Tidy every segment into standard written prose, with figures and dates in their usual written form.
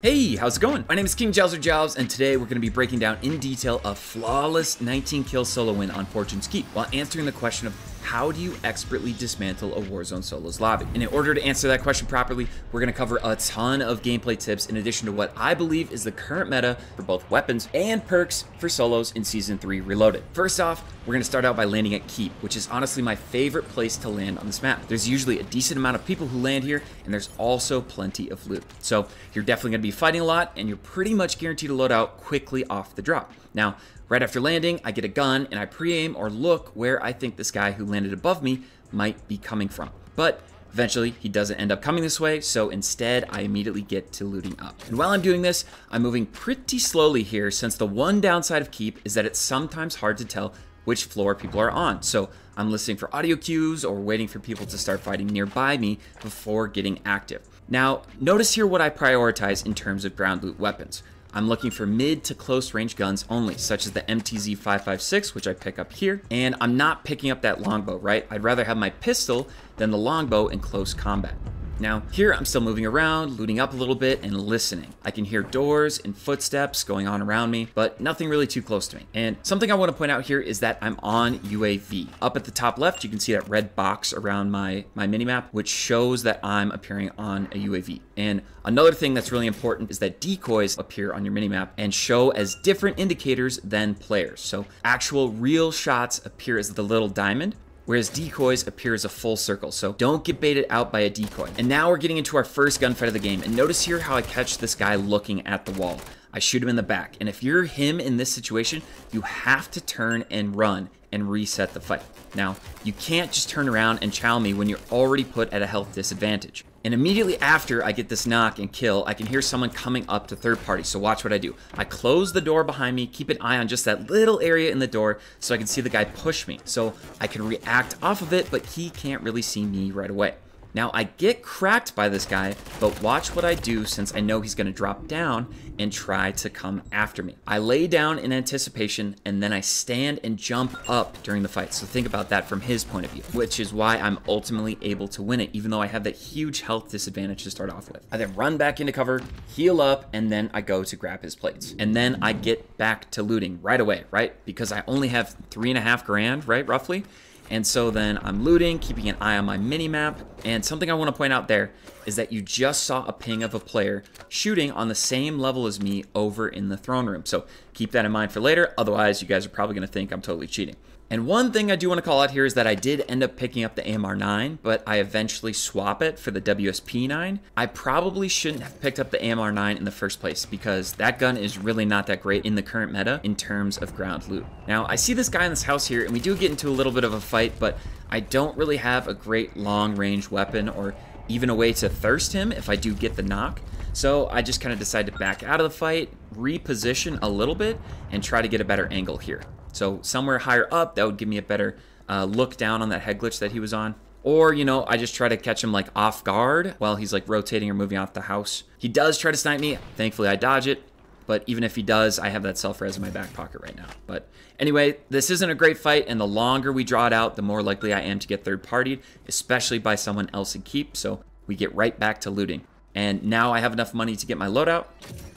Hey, how's it going? My name is King Jowser Jowls, and today we're going to be breaking down in detail a flawless 19 kill solo win on Fortune's Keep, while answering the question of how do you expertly dismantle a Warzone Solo's lobby? And in order to answer that question properly, we're going to cover a ton of gameplay tips in addition to what I believe is the current meta for both weapons and perks for solos in Season 3 Reloaded. First off, we're going to start out by landing at Keep, which is honestly my favorite place to land on this map. There's usually a decent amount of people who land here, and there's also plenty of loot. So you're definitely going to be fighting a lot, and you're pretty much guaranteed to load out quickly off the drop. Now, right after landing, I get a gun, and I pre-aim or look where I think this guy who landed above me might be coming from. But eventually, he doesn't end up coming this way, so instead, I immediately get to looting up. And while I'm doing this, I'm moving pretty slowly here, since the one downside of Keep is that it's sometimes hard to tell which floor people are on. So I'm listening for audio cues or waiting for people to start fighting nearby me before getting active. Now, notice here what I prioritize in terms of ground loot weapons. I'm looking for mid to close range guns only, such as the MTZ-556, which I pick up here, and I'm not picking up that longbow, right? I'd rather have my pistol than the longbow in close combat. Now, here I'm still moving around, looting up a little bit, and listening. I can hear doors and footsteps going on around me, but nothing really too close to me. And something I want to point out here is that I'm on UAV. Up at the top left, you can see that red box around my minimap, which shows that I'm appearing on a UAV. And another thing that's really important is that decoys appear on your minimap and show as different indicators than players. So actual real shots appear as the little diamond, whereas decoys appear as a full circle, so don't get baited out by a decoy. And now we're getting into our first gunfight of the game, and notice here how I catch this guy looking at the wall. I shoot him in the back, and if you're him in this situation, you have to turn and run and reset the fight. Now, you can't just turn around and chow me when you're already put at a health disadvantage. And immediately after I get this knock and kill, I can hear someone coming up to third party, so watch what I do. I close the door behind me, keep an eye on just that little area in the door so I can see the guy push me, so I can react off of it, but he can't really see me right away. Now, I get cracked by this guy, but watch what I do since I know he's going to drop down and try to come after me. I lay down in anticipation, and then I stand and jump up during the fight. So think about that from his point of view, which is why I'm ultimately able to win it, even though I have that huge health disadvantage to start off with. I then run back into cover, heal up, and then I go to grab his plates. And then I get back to looting right away, right? Because I only have 3.5 grand, right, roughly? And so then I'm looting, keeping an eye on my mini-map, and something I want to point out there is that you just saw a ping of a player shooting on the same level as me over in the throne room. So keep that in mind for later, otherwise you guys are probably going to think I'm totally cheating. And one thing I do want to call out here is that I did end up picking up the AMR-9, but I eventually swap it for the WSP-9. I probably shouldn't have picked up the AMR-9 in the first place because that gun is really not that great in the current meta in terms of ground loot. Now, I see this guy in this house here, and we do get into a little bit of a fight, but I don't really have a great long-range weapon or even a way to thirst him if I do get the knock. So I just kind of decide to back out of the fight, reposition a little bit, and try to get a better angle here. So somewhere higher up, that would give me a better look down on that head glitch that he was on. Or, you know, I just try to catch him like off guard while he's like rotating or moving out the house. He does try to snipe me. Thankfully, I dodge it. But even if he does, I have that self-res in my back pocket right now. But anyway, this isn't a great fight, and the longer we draw it out, the more likely I am to get third-partied, especially by someone else in Keep. So we get right back to looting. And now I have enough money to get my loadout.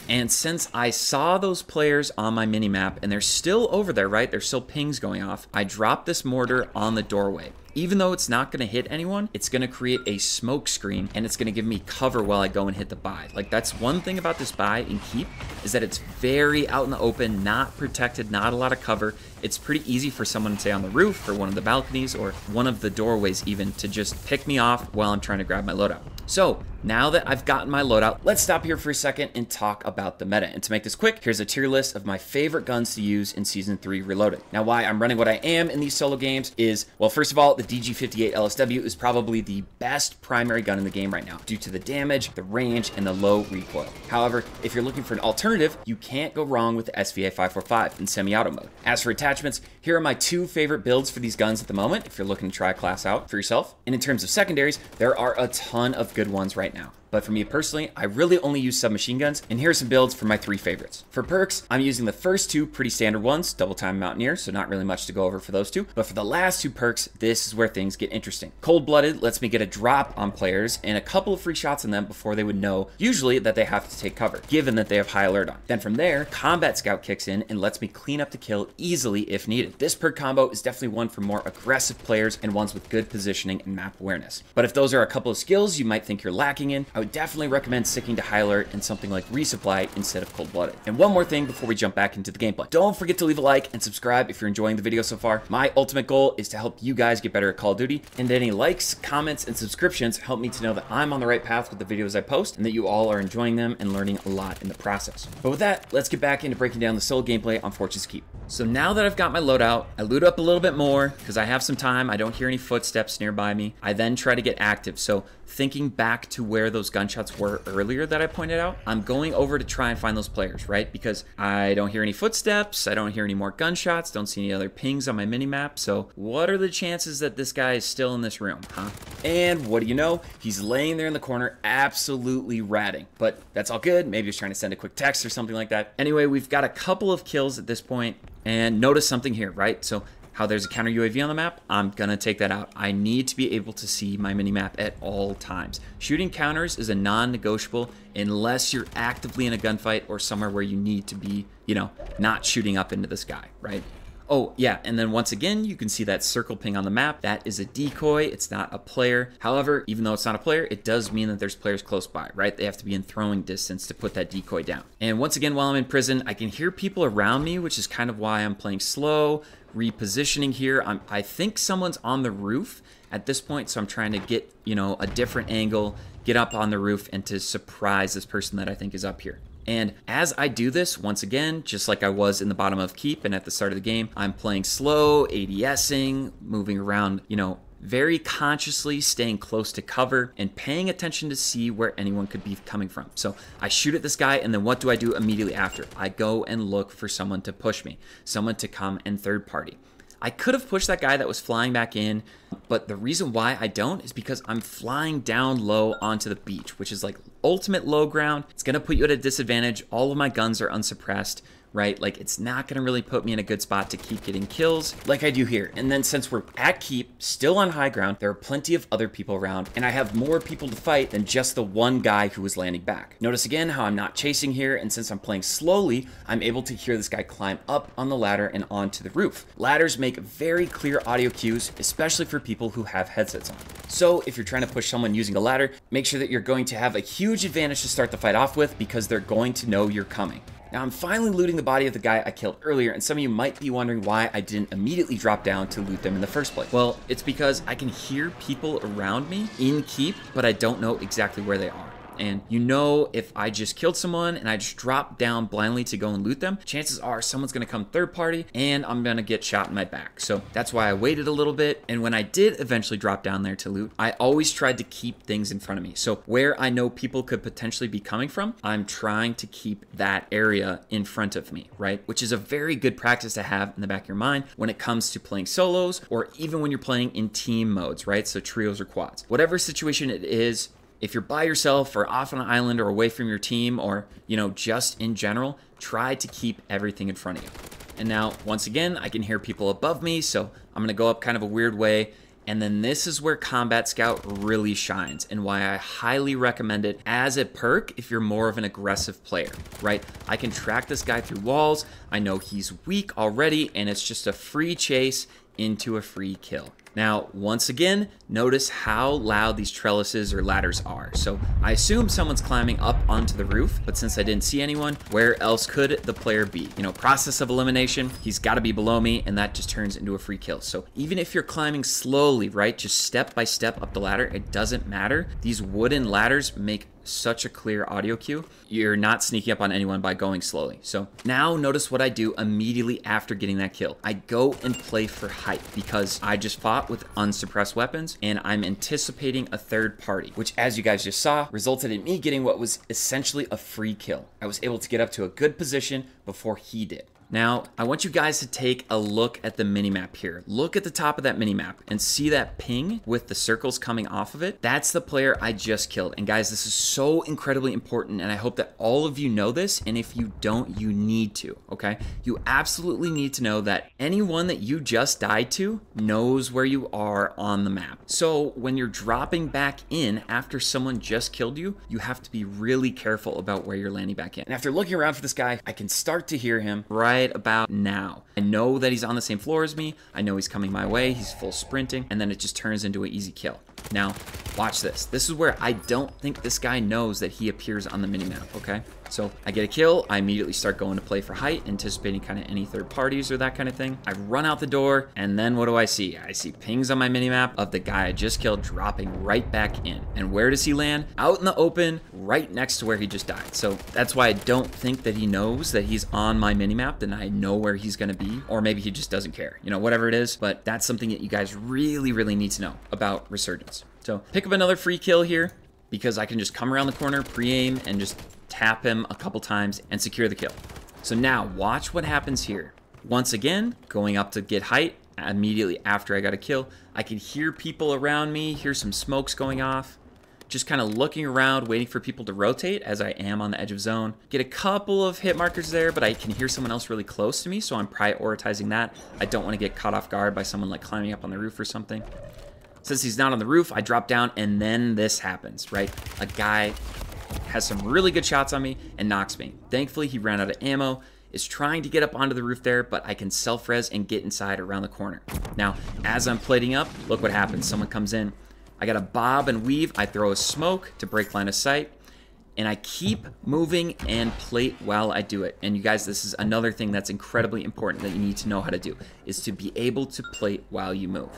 And since I saw those players on my minimap, and they're still over there, right? There's still pings going off. I drop this mortar on the doorway. Even though it's not going to hit anyone, it's going to create a smoke screen, and it's going to give me cover while I go and hit the buy. Like, that's one thing about this buy in Keep, is that it's very out in the open, not protected, not a lot of cover. It's pretty easy for someone, say, on the roof or one of the balconies or one of the doorways even to just pick me off while I'm trying to grab my loadout. So now that I've gotten my loadout, let's stop here for a second and talk about the meta. And to make this quick, here's a tier list of my favorite guns to use in Season 3 Reloaded. Now, why I'm running what I am in these solo games is, well, first of all, the DG58 LSW is probably the best primary gun in the game right now due to the damage, the range, and the low recoil. However, if you're looking for an alternative, you can't go wrong with the SVA 545 in semi-auto mode. As for attachments, here are my 2 favorite builds for these guns at the moment if you're looking to try a class out for yourself. And in terms of secondaries, there are a ton of good ones right now. But for me personally, I really only use submachine guns, and here are some builds for my 3 favorites. For perks, I'm using the first 2 pretty standard ones, double time Mountaineer, so not really much to go over for those 2. But for the last 2 perks, this is where things get interesting. Cold-blooded lets me get a drop on players and a couple of free shots on them before they would know, usually, that they have to take cover, given that they have high alert on. Then from there, combat scout kicks in and lets me clean up the kill easily if needed. This perk combo is definitely one for more aggressive players and ones with good positioning and map awareness. But if those are a couple of skills you might think you're lacking in, I would definitely recommend sticking to high alert and something like resupply instead of cold-blooded. And one more thing before we jump back into the gameplay. Don't forget to leave a like and subscribe if you're enjoying the video so far. My ultimate goal is to help you guys get better at Call of Duty, and any likes, comments, and subscriptions help me to know that I'm on the right path with the videos I post and that you all are enjoying them and learning a lot in the process. But with that, let's get back into breaking down the solo gameplay on Fortune's Keep. So now that I've got my loadout, I loot up a little bit more because I have some time. I don't hear any footsteps nearby me. I then try to get active. So thinking back to where those gunshots were earlier that I pointed out, I'm going over to try and find those players, right? Because I don't hear any footsteps. I don't hear any more gunshots. Don't see any other pings on my minimap. So what are the chances that this guy is still in this room, huh? And what do you know? He's laying there in the corner, absolutely ratting. But that's all good. Maybe he's trying to send a quick text or something like that. Anyway, we've got a couple of kills at this point. And notice something here, right? So how there's a counter UAV on the map, I'm gonna take that out. I need to be able to see my minimap at all times. Shooting counters is a non-negotiable unless you're actively in a gunfight or somewhere where you need to be, you know, not shooting up into the sky, right? Oh, yeah, and then once again, you can see that circle ping on the map. That is a decoy. It's not a player. However, even though it's not a player, it does mean that there's players close by, right? They have to be in throwing distance to put that decoy down. And once again, while I'm in prison, I can hear people around me, which is kind of why I'm playing slow, repositioning here. I think someone's on the roof at this point, so I'm trying to get, you know, a different angle, get up on the roof, and to surprise this person that I think is up here. And as I do this, once again, just like I was in the bottom of Keep and at the start of the game, I'm playing slow, ADSing, moving around, you know, very consciously staying close to cover and paying attention to see where anyone could be coming from. So I shoot at this guy, and then what do I do immediately after? I go and look for someone to push me, someone to come and third party. I could have pushed that guy that was flying back in, but the reason why I don't is because I'm flying down low onto the beach, which is like ultimate low ground. It's gonna put you at a disadvantage. All of my guns are unsuppressed, right? Like, it's not gonna really put me in a good spot to keep getting kills like I do here. And then since we're at Keep, still on high ground, there are plenty of other people around, and I have more people to fight than just the one guy who was landing back. Notice again how I'm not chasing here, and since I'm playing slowly, I'm able to hear this guy climb up on the ladder and onto the roof. Ladders make very clear audio cues, especially for people who have headsets on. So if you're trying to push someone using a ladder, make sure that you're going to have a huge advantage to start the fight off with, because they're going to know you're coming. Now I'm finally looting the body of the guy I killed earlier, and some of you might be wondering why I didn't immediately drop down to loot them in the first place. Well, it's because I can hear people around me in Keep, but I don't know exactly where they are. And you know, if I just killed someone and I just drop down blindly to go and loot them, chances are someone's gonna come third party and I'm gonna get shot in my back. So that's why I waited a little bit. And when I did eventually drop down there to loot, I always tried to keep things in front of me. So where I know people could potentially be coming from, I'm trying to keep that area in front of me, right? Which is a very good practice to have in the back of your mind when it comes to playing solos, or even when you're playing in team modes, right? So trios or quads. Whatever situation it is, if you're by yourself or off on an island or away from your team, or, you know, just in general, try to keep everything in front of you. And now, once again, I can hear people above me, so I'm gonna go up kind of a weird way. And then this is where Combat Scout really shines, and why I highly recommend it as a perk if you're more of an aggressive player, right? I can track this guy through walls. I know he's weak already, and it's just a free chase into a free kill. Now, once again, notice how loud these trellises or ladders are. So I assume someone's climbing up onto the roof, but since I didn't see anyone, where else could the player be? You know, process of elimination, he's got to be below me, and that just turns into a free kill. So even if you're climbing slowly, right, just step by step up the ladder, it doesn't matter. These wooden ladders make such a clear audio cue. You're not sneaking up on anyone by going slowly. So now notice what I do immediately after getting that kill. I go and play for height, because I just fought with unsuppressed weapons and I'm anticipating a third party, which, as you guys just saw, resulted in me getting what was essentially a free kill. I was able to get up to a good position before he did. Now, I want you guys to take a look at the minimap here. Look at the top of that minimap and see that ping with the circles coming off of it. That's the player I just killed. And guys, this is so incredibly important, and I hope that all of you know this, and if you don't, you need to, okay? You absolutely need to know that anyone that you just died to knows where you are on the map. So when you're dropping back in after someone just killed you, you have to be really careful about where you're landing back in. And after looking around for this guy, I can start to hear him right about now. I know that he's on the same floor as me. I know he's coming my way. He's full sprinting, and then it just turns into an easy kill. Now, watch this. This is where I don't think this guy knows that he appears on the minimap, okay? So I get a kill. I immediately start going to play for height, anticipating kind of any third parties or that kind of thing. I run out the door, and then what do I see? I see pings on my minimap of the guy I just killed dropping right back in. And where does he land? Out in the open, right next to where he just died. So that's why I don't think that he knows that he's on my minimap, then I know where he's gonna be, or maybe he just doesn't care, you know, whatever it is. But that's something that you guys really, really need to know about Resurgence. So pick up another free kill here, because I can just come around the corner, pre-aim, and just tap him a couple times and secure the kill. So now watch what happens here. Once again, going up to get height, immediately after I got a kill, I can hear people around me, hear some smokes going off, just kind of looking around, waiting for people to rotate as I am on the edge of zone. Get a couple of hit markers there, but I can hear someone else really close to me, so I'm prioritizing that. I don't want to get caught off guard by someone like climbing up on the roof or something. Since he's not on the roof, I drop down, and then this happens, right? A guy has some really good shots on me and knocks me. Thankfully, he ran out of ammo, is trying to get up onto the roof there, but I can self-res and get inside around the corner. Now, as I'm plating up, look what happens. Someone comes in. I got a bob and weave. I throw a smoke to break line of sight, and I keep moving and plate while I do it. And you guys, this is another thing that's incredibly important that you need to know how to do, is to be able to plate while you move.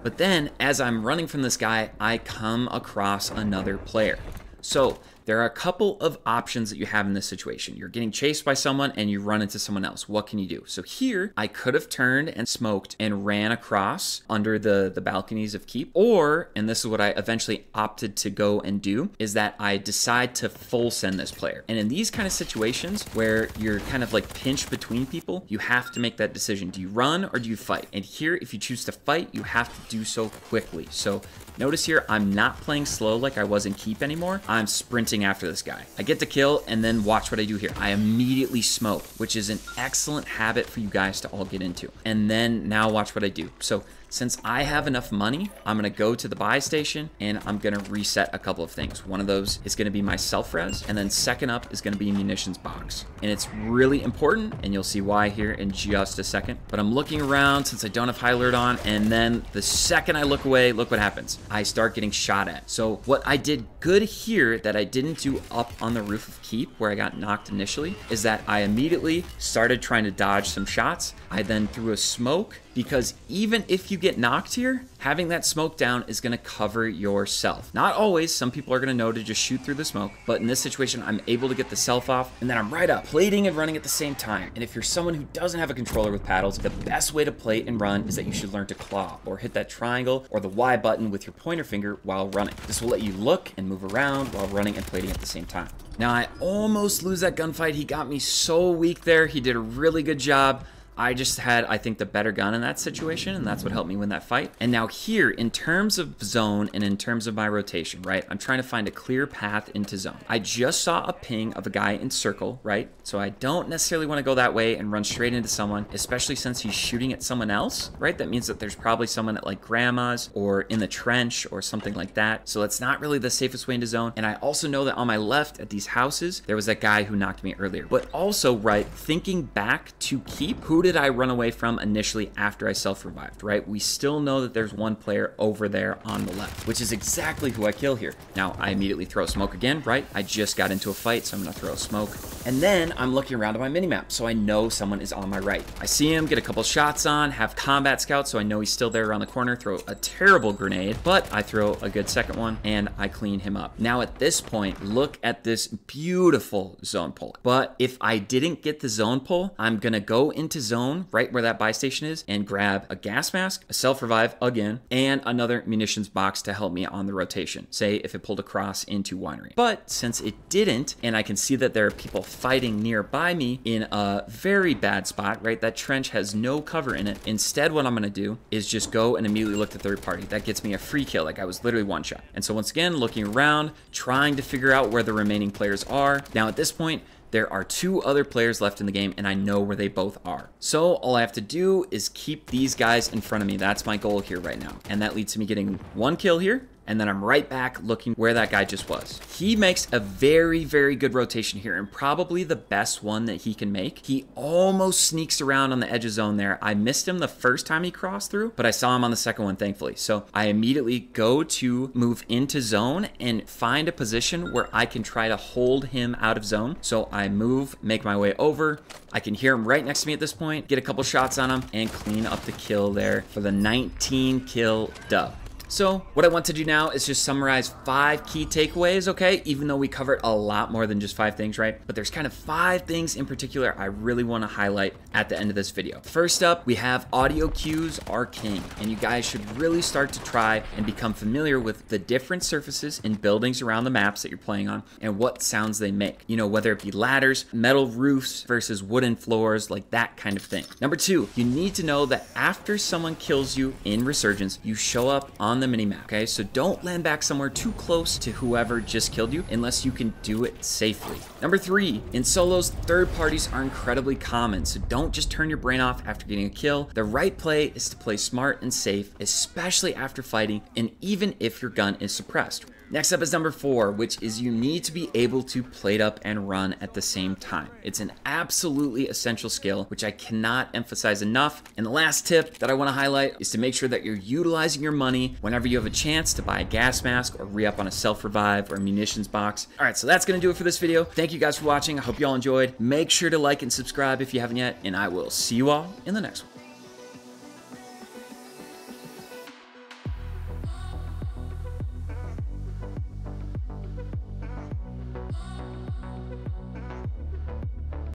But then, as I'm running from this guy, I come across another player. So there are a couple of options that you have in this situation. You're getting chased by someone and you run into someone else. What can you do? So here, I could have turned and smoked and ran across under the balconies of Keep. Or, and this is what I eventually opted to go and do, is that I decide to full send this player. And in these kind of situations where you're kind of like pinched between people, you have to make that decision. Do you run or do you fight? And here, if you choose to fight, you have to do so quickly. So notice here, I'm not playing slow like I was in Keep anymore. I'm sprinting after this guy. I get the kill, and then watch what I do here. I immediately smoke, which is an excellent habit for you guys to all get into. And then now watch what I do. So since I have enough money, I'm gonna go to the buy station and I'm gonna reset a couple of things. One of those is gonna be my self-res, and then second up is gonna be munitions box. And it's really important, and you'll see why here in just a second. But I'm looking around since I don't have high alert on, and then the second I look away, look what happens. I start getting shot at. So what I did good here that I didn't do up on the roof of Keep, where I got knocked initially, is that I immediately started trying to dodge some shots. I then threw a smoke, because even if you get knocked here, having that smoke down is gonna cover yourself. Not always, some people are gonna know to just shoot through the smoke, but in this situation, I'm able to get the self off, and then I'm right up, plating and running at the same time. And if you're someone who doesn't have a controller with paddles, the best way to plate and run is that you should learn to claw, or hit that triangle or the Y button with your pointer finger while running. This will let you look and move around while running and plating at the same time. Now, I almost lose that gunfight. He got me so weak there. He did a really good job. I just had, I think, the better gun in that situation, and that's what helped me win that fight. And now here, in terms of zone and in terms of my rotation, right, I'm trying to find a clear path into zone. I just saw a ping of a guy in circle, right? So I don't necessarily want to go that way and run straight into someone, especially since he's shooting at someone else, right? That means that there's probably someone at like grandma's or in the trench or something like that. So it's not really the safest way into zone. And I also know that on my left at these houses, there was that guy who knocked me earlier. But also, right, thinking back to Keep, who did I run away from initially after I self-revived, right? We still know that there's one player over there on the left, which is exactly who I kill here. Now, I immediately throw a smoke again, right? I just got into a fight, so I'm gonna throw a smoke. And then I'm looking around at my minimap, so I know someone is on my right. I see him, get a couple shots on, have combat scout, so I know he's still there around the corner, throw a terrible grenade, but I throw a good second one, and I clean him up. Now, at this point, look at this beautiful zone pull. But if I didn't get the zone pull, I'm gonna go into zone zone right where that buy station is and grab a gas mask, a self-revive again, and another munitions box to help me on the rotation, say if it pulled across into winery. But since it didn't, and I can see that there are people fighting nearby me in a very bad spot, right? That trench has no cover in it. Instead, what I'm gonna do is just go and immediately look to third party. That gets me a free kill, like I was literally one shot. And so once again, looking around, trying to figure out where the remaining players are. Now at this point, there are 2 other players left in the game, and I know where they both are. So all I have to do is keep these guys in front of me. That's my goal here right now. And that leads to me getting 1 kill here. And then I'm right back looking where that guy just was. He makes a very, very good rotation here, and probably the best one that he can make. He almost sneaks around on the edge of zone there. I missed him the first time he crossed through, but I saw him on the second one, thankfully. So I immediately go to move into zone and find a position where I can try to hold him out of zone. So I move, make my way over. I can hear him right next to me at this point, get a couple shots on him, and clean up the kill there for the 19 kill dub. So what I want to do now is just summarize 5 key takeaways, okay? Even though we covered a lot more than just 5 things, right? But there's kind of 5 things in particular I really want to highlight at the end of this video. First up, we have audio cues are king, and you guys should really start to try and become familiar with the different surfaces and buildings around the maps that you're playing on and what sounds they make. You know, whether it be ladders, metal roofs versus wooden floors, like that kind of thing. Number 2, you need to know that after someone kills you in Resurgence, you show up on the minimap, okay? So don't land back somewhere too close to whoever just killed you unless you can do it safely. Number 3, in solos, third parties are incredibly common, so don't just turn your brain off after getting a kill. The right play is to play smart and safe, especially after fighting and even if your gun is suppressed. Next up is number 4, which is you need to be able to plate up and run at the same time. It's an absolutely essential skill, which I cannot emphasize enough. And the last tip that I want to highlight is to make sure that you're utilizing your money whenever you have a chance to buy a gas mask or re-up on a self-revive or a munitions box. All right, so that's going to do it for this video. Thank you guys for watching. I hope you all enjoyed. Make sure to like and subscribe if you haven't yet, and I will see you all in the next one.